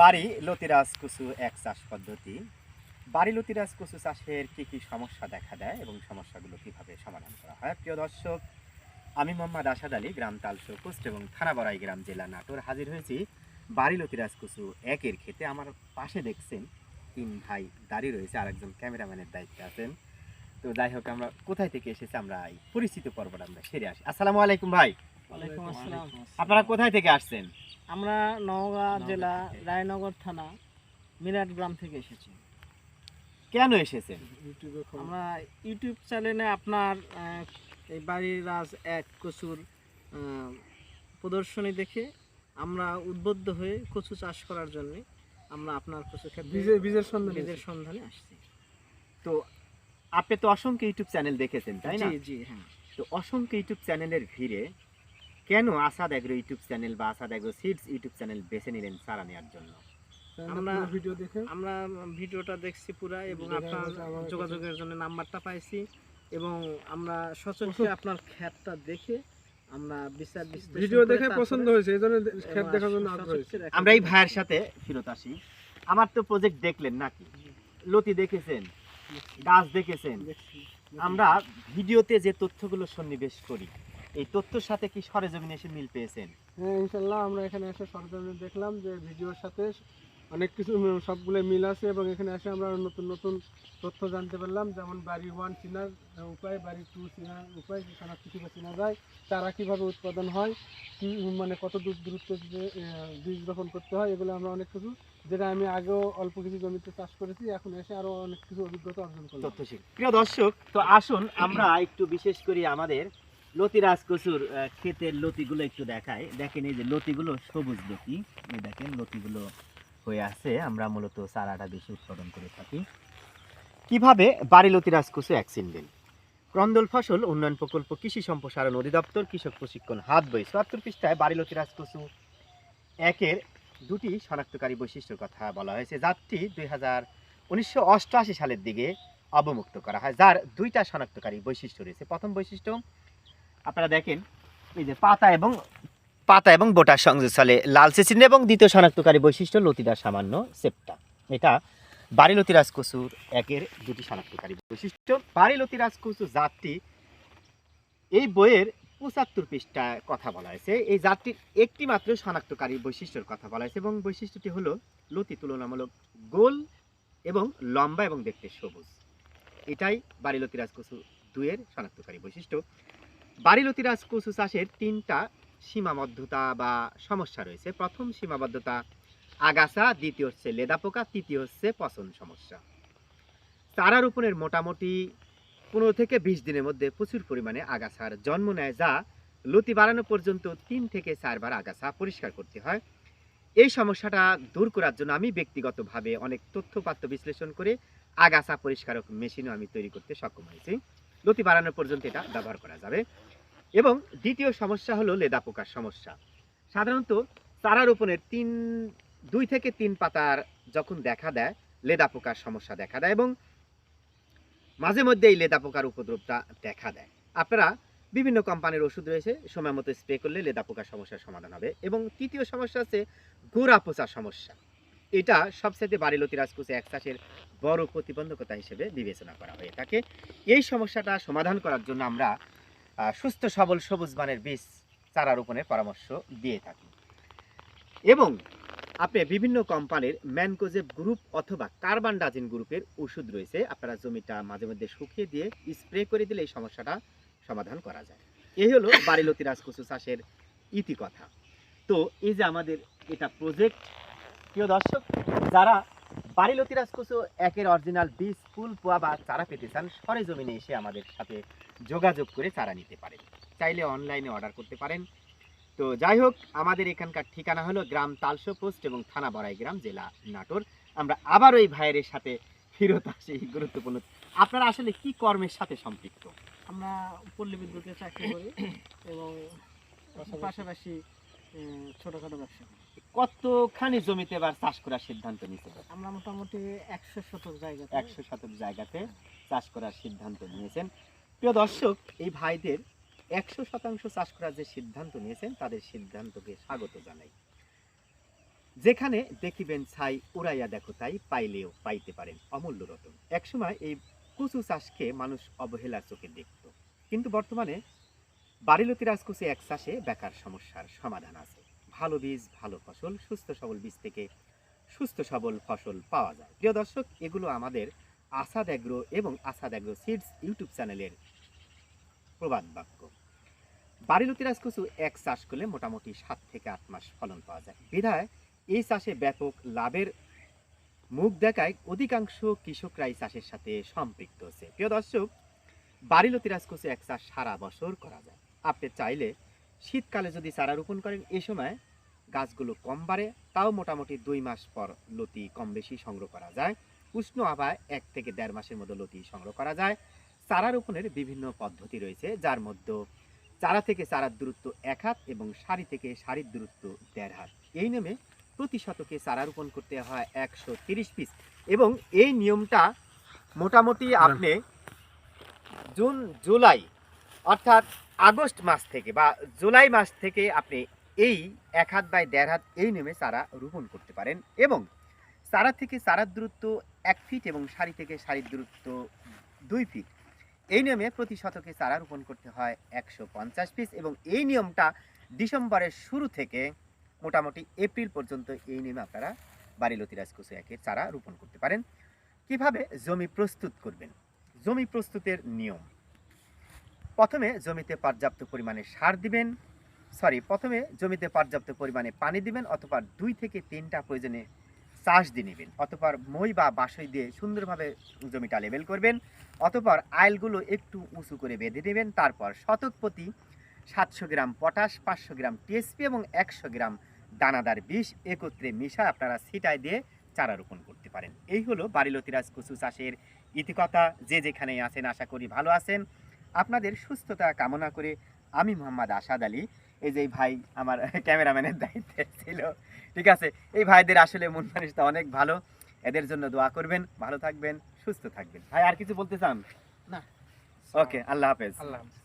বাড়ি লতিরাজ কচু এক চাষ পদ্ধতি। বাড়ি লতিরাজ কচু চাষের কি কি সমস্যা দেখা দেয় এবং সমস্যাগুলো কিভাবে সমাধান করা হয়? প্রিয় দর্শক, আমি মোহাম্মদ আসাদ আলী, গ্রাম তালশো পোস্ট এবং থানা বড়াই গ্রাম, জেলা নাটোর, হাজির হয়েছি বাড়ি লতিরাজ কচু একের ক্ষেতে। আমার পাশে দেখছেন তিন ভাই দাঁড়িয়ে রয়েছে, আরেকজন ক্যামেরাম্যানের দায়িত্বে আছেন। তো যাই হোক, আমরা কোথায় থেকে এসেছি আমরা এই পরিচিত পর্বটা আমরা সেরে আসি। আসসালামু আলাইকুম ভাই। ওয়ালাইকুম আসসালাম। আপনারা কোথায় থেকে আসছেন? আমরা নওগাঁ জেলা রায়নগর থানা মিরাট গ্রাম থেকে এসেছি। কেন এসেছেন? আমরা ইউটিউব চ্যানেলে আপনার এই বাড়ির রাজ এক কচুর প্রদর্শনী দেখে আমরা উদ্বুদ্ধ হয়ে কচু চাষ করার জন্য আমরা আপনার কচু ক্ষেত্রে বীজের সন্ধানে আসছি। তো আপনি তো অসংখ্য ইউটিউব চ্যানেল দেখেছেন, তাই না? জি জি হ্যাঁ। তো অসংখ্য ইউটিউব চ্যানেলের ভিড়ে কেন আসাদ এগ্রো ইউটিউব চ্যানেল বা Asad agro seeds YouTube channel বেছে নিলেন চারা নেওয়ার জন্য? আমরা ভিডিওটা দেখছি পুরা এবং আপনার যোগাযোগের জন্য নাম্বারটা পাইছি এবং আমরা সচক্ষে আপনার ক্ষেতটা দেখে আমরা ভিডিও দেখে পছন্দ হয়েছে, এইজন্য ক্ষেত দেখার জন্য আগ্রহী হয়েছে। আমরা এই ভাইয়ের সাথে ফেরত আসি। আমার তো প্রজেক্ট দেখলেন নাকি? লতি দেখেছেন, গাছ দেখেছেন। আমরা ভিডিওতে যে তথ্যগুলো সন্নিবেশ করি, এই তথ্যের সাথে কি সরেজমিনে এসে মিল পেয়েছেন? হ্যাঁ ইনশাল্লাহ, আমরা এখানে এসে সরজমিনে দেখলাম যে ভিডিওর সাথে অনেক কিছু সবগুলো মিল আছে এবং এখানে এসে আমরা নতুন নতুন তথ্য জানতে পারলাম, যেমন বাড়ি 1 চেনার উপায়, বাড়ি 2 চেনার উপায়, শনাক্ত কীভাবে চেনা যায়, চারা কীভাবে উৎপাদন হয়, কি মানে কত দূরত্ব বীজ রোপণ করতে হয়, এগুলো আমরা অনেক কিছু, যেটা আমি আগেও অল্প কিছু জমিতে চাষ করেছি, এখন এসে আরও অনেক কিছু অভিজ্ঞতা অর্জন করলাম। প্রিয় দর্শক, তো আসুন আমরা একটু বিশেষ করে আমাদের লতিরাজ কচুর ক্ষেতের লতিগুলো একটু দেখাই। দেখেন এই যে লতিগুলো সবুজ লতি, এই দেখেন লতিগুলো হয়ে আছে। আমরা মূলত চারাটা বেশি উৎপাদন করে থাকি। কিভাবে বাড়ি লতিরাজ কচু এক চিনবেন? ক্রন্দল ফসল উন্নয়ন প্রকল্প, কৃষি সম্প্রসারণ অধিদপ্তর, কৃষক প্রশিক্ষণ হাত বই ৭৪ পৃষ্ঠায় বাড়ি লতিরাজ কচু একের দুটি শনাক্তকারী বৈশিষ্ট্যের কথা বলা হয়েছে। জাতটি 1988 সালের দিকে অবমুক্ত করা হয়, যার দুইটা শনাক্তকারী বৈশিষ্ট্য রয়েছে। প্রথম বৈশিষ্ট্য আপনারা দেখেন, এই যে পাতা এবং বোটার সংযোগস্থলে লালচে চিহ্ন, এবং দ্বিতীয় শনাক্তকারী বৈশিষ্ট্য লতিটা সামান্য সেপ্টা। এটা বাড়ি লতিরাজ কচুর একের দুটি শনাক্তকারী বৈশিষ্ট্য। বাড়ি লতিরাজ কচু জাতটি এই বইয়ের ৭৫ পৃষ্ঠায় কথা বলা হয়েছে। এই জাতটির একটি মাত্র শনাক্তকারী বৈশিষ্ট্যের কথা বলা হয়েছে এবং বৈশিষ্ট্যটি হলো লতি তুলনামূলক গোল এবং লম্বা এবং দেখতে সবুজ। এটাই বাড়ি লতিরাজ কচু 2 এর শনাক্তকারী বৈশিষ্ট্য। বাড়ি লতিরাজ কচু চাষের 3টা সীমাবদ্ধতা বা সমস্যা রয়েছে। প্রথম সীমাবদ্ধতা আগাছা, দ্বিতীয় হচ্ছে লেদা পোকা, তৃতীয় হচ্ছে পচন সমস্যা। চারা রোপণের মোটামুটি 15 থেকে 20 দিনের মধ্যে প্রচুর পরিমাণে আগাছার জন্ম নেয়, যা লতি বাড়ানো পর্যন্ত 3 থেকে 4 বার আগাছা পরিষ্কার করতে হয়। এই সমস্যাটা দূর করার জন্য আমি ব্যক্তিগতভাবে অনেক তথ্যপাত্র বিশ্লেষণ করে আগাছা পরিষ্কারক মেশিনও আমি তৈরি করতে সক্ষম হয়েছি। লতি বাড়ানো পর্যন্ত এটা ব্যবহার করা যাবে। এবং দ্বিতীয় সমস্যা হলো লেদা পোকার সমস্যা। সাধারণত চারা রোপণের 2 থেকে 3 পাতার যখন দেখা দেয়, লেদা পোকার সমস্যা দেখা দেয় এবং মাঝে মধ্যে এই লেদা পোকার উপদ্রবটা দেখা দেয়। আপনারা বিভিন্ন কোম্পানির ওষুধ রয়েছে, সময় মতো স্প্রে করলে লেদা পোকার সমস্যার সমাধান হবে। এবং তৃতীয় সমস্যা হচ্ছে গোড়া পচার সমস্যা। এটা সবচেয়ে বাড়ি লতিরাজ কচু এক চাষের বড় প্রতিবন্ধকতা হিসেবে বিবেচনা করা হয়ে থাকে। এই সমস্যাটা সমাধান করার জন্য আমরা সুস্থ সবল সবুজ মানের বীজ চারা রোপণের পরামর্শ দিয়ে থাকি। এবং আপনি বিভিন্ন কোম্পানির ম্যানকোজেব গ্রুপ অথবা কার্বানডাজিন গ্রুপের ওষুধ রয়েছে, আপনারা জমিটা মাঝে মধ্যে শুকিয়ে দিয়ে স্প্রে করে দিলে এই সমস্যাটা সমাধান করা যায়। এই হলো বাড়ি লতিরাজ কচু চাষের ইতিকথা। তো এই যে আমাদের এটা প্রজেক্ট, প্রিয় দর্শক, যারা বাড়ি লতিরাজ কচু একের অরিজিনাল বীজ, ফুল, পোয়া বা চারা পেতে চান, সরেজমিনে এসে আমাদের সাথে যোগাযোগ করে চারা নিতে পারেন। চাইলে অনলাইনে অর্ডার করতে পারেন। তো যাই হোক, আমাদের এখানকার ঠিকানা হলো গ্রাম তালশো পোস্ট এবং থানা বড়াই গ্রাম, জেলা নাটোর। আমরা আবার ওই ভাইয়ের সাথে ফিরত আসি। গুরুত্বপূর্ণ, আপনারা আসলে কি কর্মের সাথে সম্পৃক্ত? আমরা পল্লী বিদ্যুতে চাকরি করি এবং পাশাপাশি ছোটখাটো ব্যবসা করি। কতখানি জমিতে এবার চাষ করার সিদ্ধান্ত নিয়েছে? আমরা মোটামুটি 100 শতক জায়গাতে 100 শতক জায়গাতে চাষ করার সিদ্ধান্ত নিয়েছেন। প্রিয় দর্শক, এই ভাইদের 100% চাষ করার যে সিদ্ধান্ত নিয়েছেন, তাদের সিদ্ধান্তকে স্বাগত জানাই। যেখানে দেখিবেন ছাই উড়াইয়া দেখো তাই পাইলেও পাইতে পারেন অমূল্য রতন। একসময় এই কচু চাষকে মানুষ অবহেলার চোখে দেখত, কিন্তু বর্তমানে বাড়িলতি রাজকুচি এক চাষে বেকার সমস্যার সমাধান আছে। ভালো বীজ, ভালো ফসল, সুস্থ সবল বীজ থেকে সুস্থ সবল ফসল পাওয়া যায়। প্রিয় দর্শক, এগুলো আমাদের আসাদ অ্যাগ্রো এবং আসাদ অ্যাগ্রো সিডস ইউটিউব চ্যানেলের প্রবাদ বাক্য। বাড়িলতি রাজকুচু এক চাষ করলে মোটামুটি 7 থেকে 8 মাস ফলন পাওয়া যায়। বিধায় এই চাষে ব্যাপক লাভের মুখ দেখায় অধিকাংশ কৃষকরাই চাষের সাথে সম্পৃক্ত হচ্ছে। প্রিয় দর্শক, বাড়িলতি রাজকুচু এক চাষ সারা বছর করা যায়। আপনি চাইলে শীতকালে যদি চারা রোপণ করেন, এই সময় গাছগুলো কম বাড়ে, তাও মোটামুটি 2 মাস পর লতি কম বেশি সংগ্রহ করা যায়। উষ্ণ আবহাওয়ায় 1 থেকে 1.5 মাসের মতো লতি সংগ্রহ করা যায়। চারা রোপণের বিভিন্ন পদ্ধতি রয়েছে, যার মধ্যে চারা থেকে চারার দূরত্ব 1 হাত এবং সারি থেকে সারির দূরত্ব 1.5 হাত। এই নিয়মে প্রতি শতকে চারা রোপণ করতে হয় 130 পিস, এবং এই নিয়মটা মোটামুটি আপনি জুন জুলাই অর্থাৎ আগস্ট মাস থেকে বা জুলাই মাস থেকে আপনি এই 1 হাত বাই 1.5 হাত এই নিয়মে চারা রোপণ করতে পারেন। এবং চারা থেকে চারার দূরত্ব 1 ফিট এবং সারি থেকে সারির দূরত্ব 2 ফিট। এই নিয়মে প্রতি শতকে চারা রোপণ করতে হয় 150 পিস, এবং এই নিয়মটা ডিসেম্বরের শুরু থেকে মোটামুটি এপ্রিল পর্যন্ত এই নিয়মে আপনারা বাড়িলতি রাজকুচু একের চারা রোপণ করতে পারেন। কিভাবে জমি প্রস্তুত করবেন? জমি প্রস্তুতের নিয়ম: প্রথমে জমিতে পর্যাপ্ত পরিমাণে সার দিবেন, প্রথমে জমিতে পর্যাপ্ত পরিমাণে পানি দিবেন, অতঃপর 2 থেকে 3টা প্রয়োজনে চাষ দিয়ে নেবেন, অতঃপর মই বা বাঁশই দিয়ে সুন্দরভাবে জমিটা লেবেল করবেন, অতঃপর আইলগুলো একটু উঁচু করে বেঁধে দেবেন। তারপর শতক প্রতি 700 গ্রাম পটাশ, 500 গ্রাম টিএসপি এবং 100 গ্রাম দানাদার বিষ একত্রে মিশা আপনারা ছিটায় দিয়ে চারা রোপণ করতে পারেন। এই হলো বাড়িলতি রাজকুচু চাষের ইতিকথা। যে যেখানে আছেন আশা করি ভালো আছেন। আপনাদের সুস্থতা কামনা করে আমি মোহাম্মদ আসাদ আলী, এই যে ভাই আমার ক্যামেরাম্যানের দায়িত্বে ছিল, ঠিক আছে, এই ভাইদের আসলে মন মানসিকতা অনেক ভালো, এদের জন্য দোয়া করবেন। ভালো থাকবেন, সুস্থ থাকবেন। ভাই আর কিছু বলতে চান? না। ওকে, আল্লাহ হাফেজ। আল্লাহ হাফেজ।